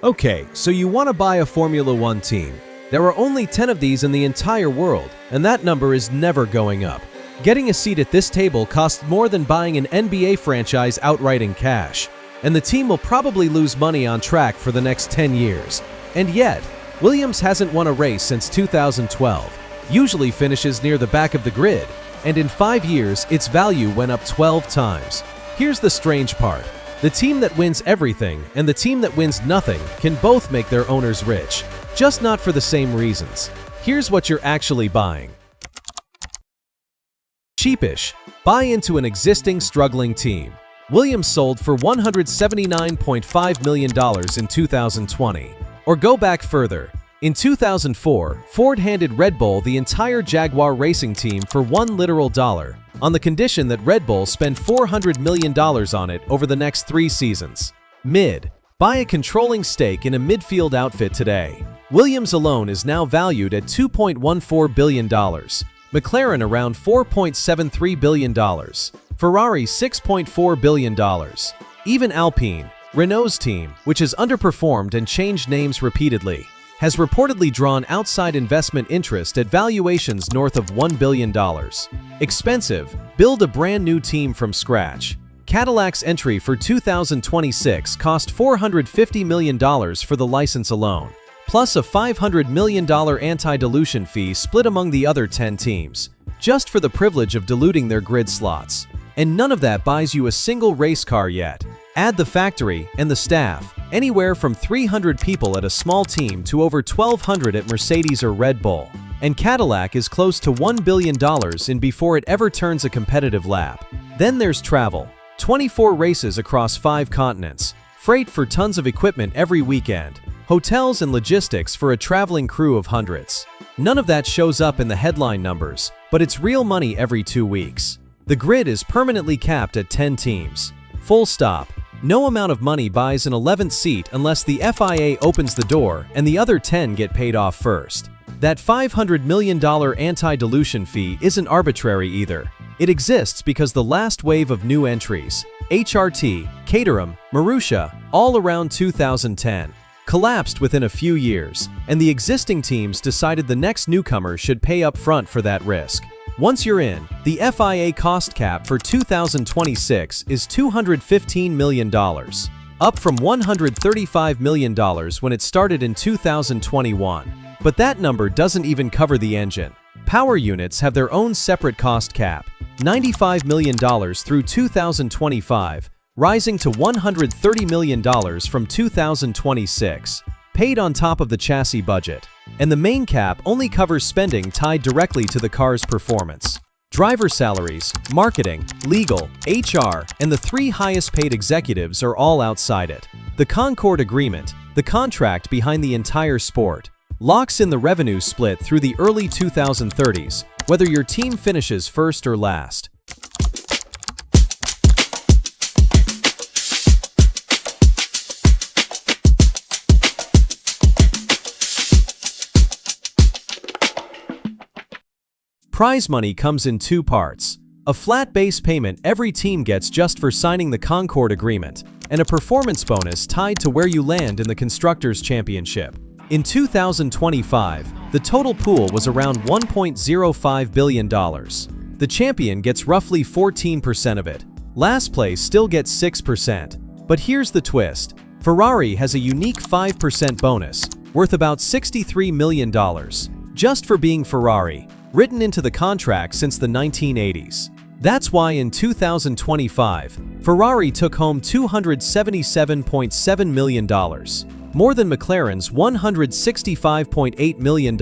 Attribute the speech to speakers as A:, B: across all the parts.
A: Okay, so you want to buy a Formula One team. There are only 10 of these in the entire world, and that number is never going up. Getting a seat at this table costs more than buying an NBA franchise outright in cash, and the team will probably lose money on track for the next 10 years. And yet, Williams hasn't won a race since 2012, usually finishes near the back of the grid, and in 5 years, its value went up 12 times. Here's the strange part. The team that wins everything and the team that wins nothing can both make their owners rich, just not for the same reasons. Here's what you're actually buying. Cheapish. Buy into an existing struggling team. Williams sold for $179.5 million in 2020. Or go back further. In 2004, Ford handed Red Bull the entire Jaguar racing team for $1 literal dollar, on the condition that Red Bull spend $400 million on it over the next 3 seasons. Mid. Buy a controlling stake in a midfield outfit today. Williams alone is now valued at $2.14 billion. McLaren around $4.73 billion. Ferrari $6.4 billion. Even Alpine, Renault's team, which has underperformed and changed names repeatedly, has reportedly drawn outside investment interest at valuations north of $1 billion. Expensive. Build a brand new team from scratch. Cadillac's entry for 2026 cost $450 million for the license alone, plus a $500 million anti-dilution fee split among the other 10 teams, just for the privilege of diluting their grid slots. And none of that buys you a single race car yet. Add the factory and the staff, anywhere from 300 people at a small team to over 1,200 at Mercedes or Red Bull. And Cadillac is close to $1 billion in before it ever turns a competitive lap. Then there's travel. 24 races across 5 continents. Freight for tons of equipment every weekend. Hotels and logistics for a traveling crew of hundreds. None of that shows up in the headline numbers, but it's real money every 2 weeks. The grid is permanently capped at 10 teams. Full stop. No amount of money buys an 11th seat unless the FIA opens the door and the other 10 get paid off first. That $500 million anti-dilution fee isn't arbitrary either. It exists because the last wave of new entries, HRT, Caterham, Marussia, all around 2010, collapsed within a few years, and the existing teams decided the next newcomer should pay up front for that risk. Once you're in, the FIA cost cap for 2026 is $215 million, up from $135 million when it started in 2021. But that number doesn't even cover the engine. Power units have their own separate cost cap, $95 million through 2025, rising to $130 million from 2026, paid on top of the chassis budget. And the main cap only covers spending tied directly to the car's performance. Driver salaries, marketing, legal, HR, and the 3 highest paid executives are all outside it. The Concorde Agreement, the contract behind the entire sport, locks in the revenue split through the early 2030s, whether your team finishes first or last. Prize money comes in 2 parts. A flat base payment every team gets just for signing the Concorde Agreement, and a performance bonus tied to where you land in the Constructors' Championship. In 2025, the total pool was around $1.05 billion. The champion gets roughly 14% of it. Last place still gets 6%. But here's the twist. Ferrari has a unique 5% bonus, worth about $63 million, just for being Ferrari, written into the contract since the 1980s. That's why in 2025, Ferrari took home $277.7 million, more than McLaren's $165.8 million,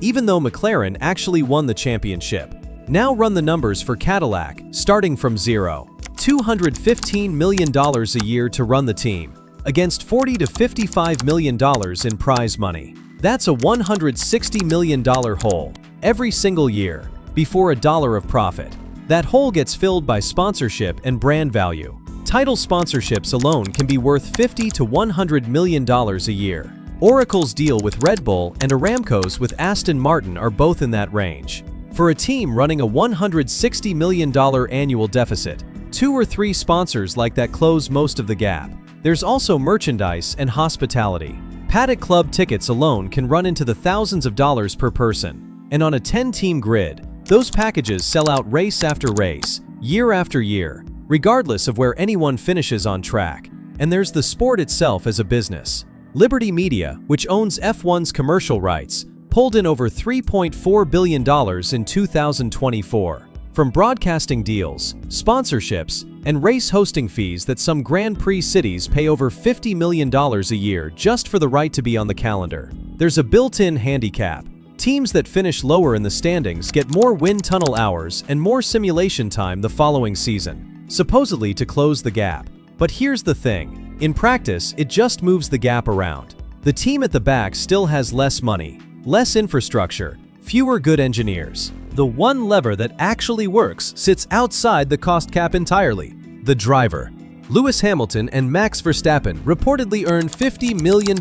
A: even though McLaren actually won the championship. Now run the numbers for Cadillac, starting from zero. $215 million a year to run the team, against $40 to $55 million in prize money. That's a $160 million hole every single year, before $1 of profit. That hole gets filled by sponsorship and brand value. Title sponsorships alone can be worth $50 to $100 million a year. Oracle's deal with Red Bull and Aramco's with Aston Martin are both in that range. For a team running a $160 million annual deficit, 2 or 3 sponsors like that close most of the gap. There's also merchandise and hospitality. Paddock Club tickets alone can run into the thousands of dollars per person. And on a 10-team grid, those packages sell out race after race, year after year, regardless of where anyone finishes on track. And there's the sport itself as a business. Liberty Media, which owns F1's commercial rights, pulled in over $3.4 billion in 2024 from broadcasting deals, sponsorships, and race hosting fees that some Grand Prix cities pay over $50 million a year just for the right to be on the calendar. There's a built-in handicap. Teams that finish lower in the standings get more wind tunnel hours and more simulation time the following season, supposedly to close the gap. But here's the thing. In practice, it just moves the gap around. The team at the back still has less money, less infrastructure, fewer good engineers. The one lever that actually works sits outside the cost cap entirely: the driver. Lewis Hamilton and Max Verstappen reportedly earn $50 million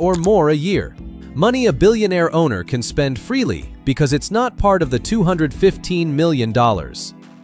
A: or more a year. Money a billionaire owner can spend freely because it's not part of the $215 million.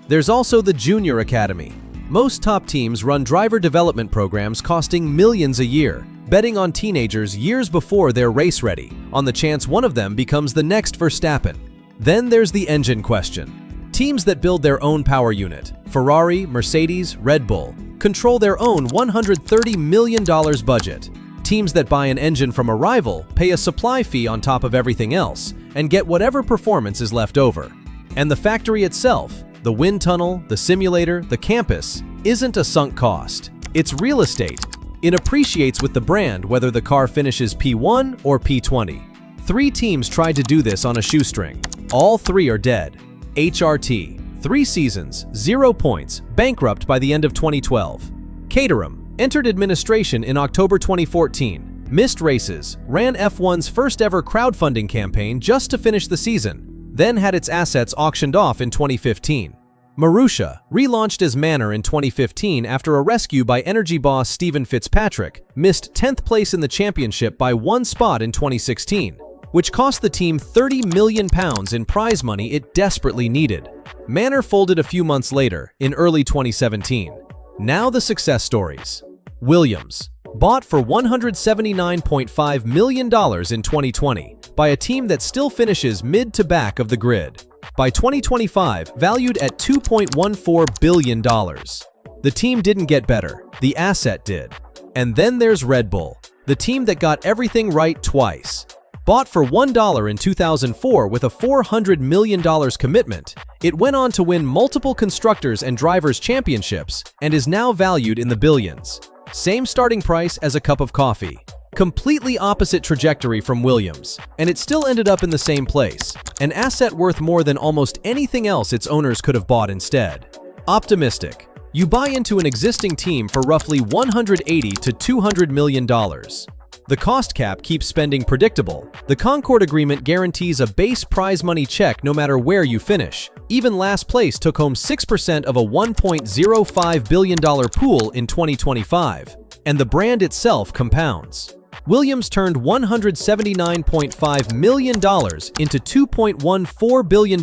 A: There's also the Junior Academy. Most top teams run driver development programs costing millions a year, betting on teenagers years before they're race ready, on the chance one of them becomes the next Verstappen. Then there's the engine question. Teams that build their own power unit, Ferrari, Mercedes, Red Bull, control their own $130 million budget. Teams that buy an engine from a rival pay a supply fee on top of everything else and get whatever performance is left over. And the factory itself, the wind tunnel, the simulator, the campus, isn't a sunk cost. It's real estate. It appreciates with the brand whether the car finishes P1 or P20. 3 teams tried to do this on a shoestring. All 3 are dead. HRT, 3 seasons, 0 points, bankrupt by the end of 2012. Caterham entered administration in October 2014, missed races, ran F1's first ever crowdfunding campaign just to finish the season, then had its assets auctioned off in 2015. Marussia, relaunched as Manor in 2015 after a rescue by energy boss Stephen Fitzpatrick, missed 10th place in the championship by 1 spot in 2016, which cost the team £30 million in prize money it desperately needed. Manor folded a few months later, in early 2017. Now the success stories. Williams, bought for $179.5 million in 2020 by a team that still finishes mid to back of the grid. By 2025, valued at $2.14 billion. The team didn't get better, the asset did. And then there's Red Bull, the team that got everything right twice. Bought for $1 in 2004 with a $400 million commitment, it went on to win multiple constructors and drivers' championships and is now valued in the billions. Same starting price as a cup of coffee. Completely opposite trajectory from Williams, and it still ended up in the same place, an asset worth more than almost anything else its owners could have bought instead. Optimistic. You buy into an existing team for roughly $180 to $200 million. The cost cap keeps spending predictable. The Concorde Agreement guarantees a base prize money check no matter where you finish. Even last place took home 6% of a $1.05 billion pool in 2025, and the brand itself compounds. Williams turned $179.5 million into $2.14 billion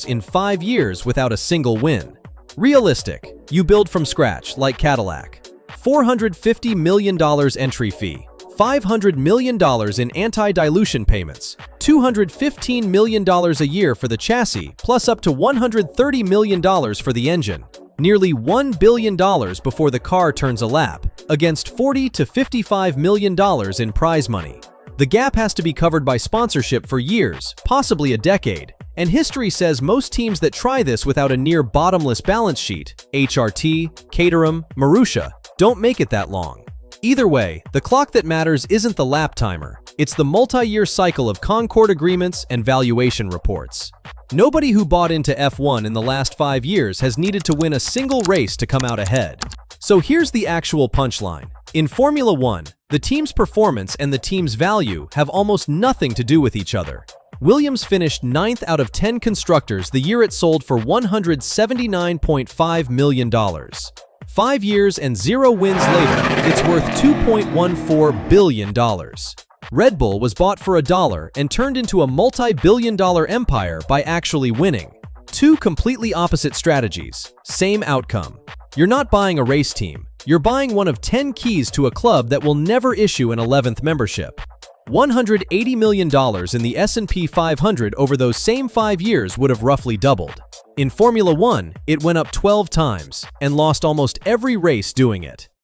A: in 5 years without a single win. Realistic. You build from scratch, like Cadillac. $450 million entry fee. $500 million in anti-dilution payments, $215 million a year for the chassis, plus up to $130 million for the engine. Nearly $1 billion before the car turns a lap, against $40 to $55 million in prize money. The gap has to be covered by sponsorship for years, possibly a decade, and history says most teams that try this without a near bottomless balance sheet, HRT, Caterham, Marussia, don't make it that long. Either way, the clock that matters isn't the lap timer, it's the multi-year cycle of Concorde agreements and valuation reports. Nobody who bought into F1 in the last 5 years has needed to win a single race to come out ahead. So here's the actual punchline. In Formula 1, the team's performance and the team's value have almost nothing to do with each other. Williams finished 9th out of 10 constructors the year it sold for $179.5 million. 5 years and 0 wins later, it's worth $2.14 billion. Red Bull was bought for $1 and turned into a multi-billion-dollar empire by actually winning. 2 completely opposite strategies, same outcome. You're not buying a race team. You're buying one of 10 keys to a club that will never issue an 11th membership. $180 million in the S&P 500 over those same 5 years would have roughly doubled. In Formula One, it went up 12 times and lost almost every race doing it.